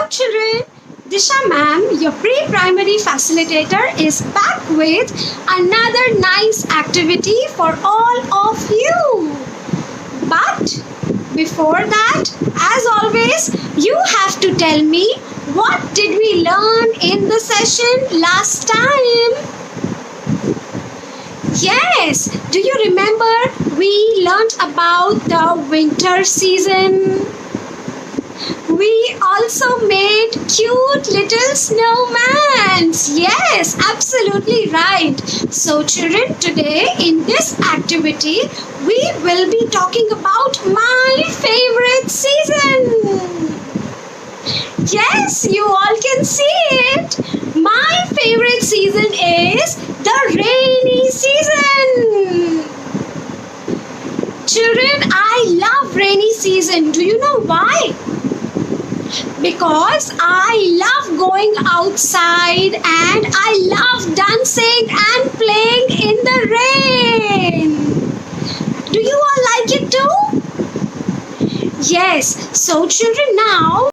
Hello children, Disha ma'am, your pre-primary facilitator is back with another nice activity for all of you. But before that, as always, you have to tell me what did we learn in the session last time? Yes, do you remember we learned about the winter season? We also made cute little snowmans. Yes, absolutely right. So children, today in this activity, we will be talking about my favorite season. Yes, you all can see it. My favorite season is the rainy season. Children, I love rainy season. Do you know why? Because I love going outside and I love dancing and playing in the rain. Do you all like it too? Yes. So children, now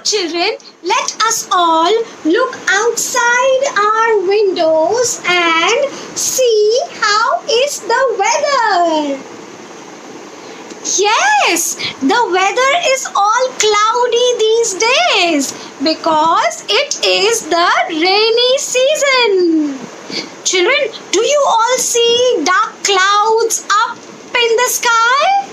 children, let us all look outside our windows and see how is the weather. Yes, the weather is all cloudy these days because it is the rainy season. Children, do you all see dark clouds up in the sky?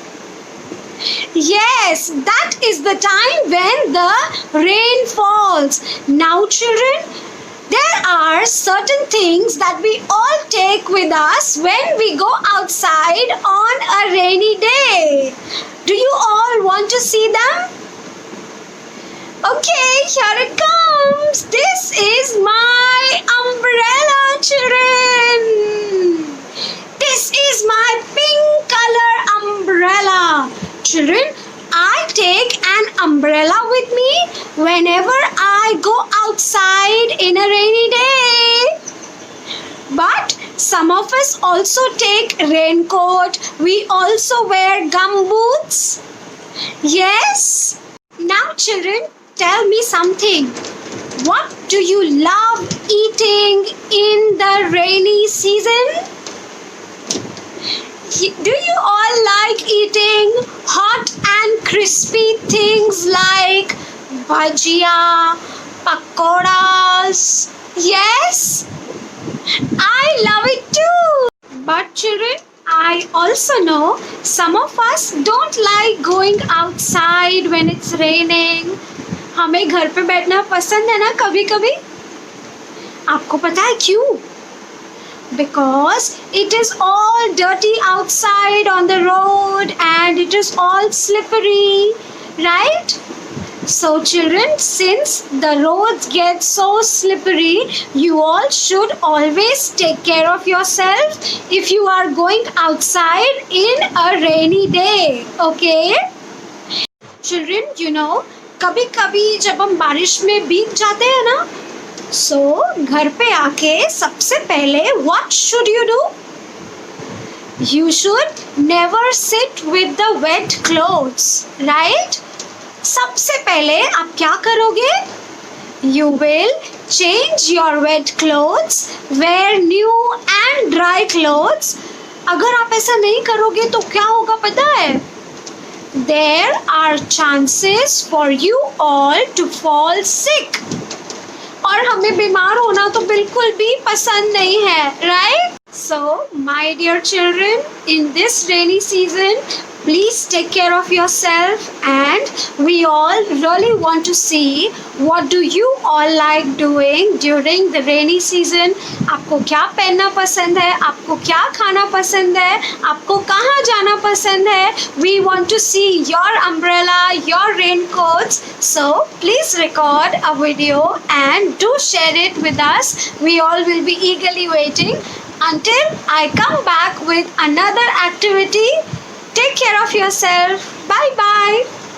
Yes, that is the time when the rain falls. Now children, there are certain things that we all take with us when we go outside on a rainy day. Do you all want to see them? Okay, here it comes. This is my umbrella, children. This is my pink color umbrella. Children, I take an umbrella with me whenever I go outside in a rainy day. But some of us also take raincoat. We also wear gumboots. Yes? Now children, tell me something. What do you love eating in the rainy season? Do you all like eating hot and crispy things like bhajia, pakoras? Yes? I love it too. But children, I also know some of us don't like going outside when it's raining. हमें घर पे बैठना पसंद है ना कभी-कभी? आपको पता है क्यों? Because it is all dirty outside on the road and it is all slippery, right? So children, since the roads get so slippery, you all should always take care of yourself if you are going outside in a rainy day, okay? Children, you know, कभी-कभी जब हम बारिश में भीग जाते हैं ना, so घर पे आके सबसे पहले what should you do? You should never sit with the wet clothes, right? सबसे पहले आप क्या करोगे? You will change your wet clothes, wear new and dry clothes. अगर आप ऐसा नहीं करोगे तो क्या होगा पता है? There are chances for you all to fall sick. और हमें बीमार होना तो बिल्कुल भी पसंद नहीं है, right? So, my dear children, in this rainy season, please take care of yourself and we all really want to see what do you all like doing during the rainy season. आपको क्या पहनना पसंद है? आपको क्या खाना पसंद है? आपको कहाँ जाना पसंद है? We want to see your umbrella, your raincoats. So please record a video and do share it with us. We all will be eagerly waiting until I come back with another activity. Take care of yourself. Bye bye.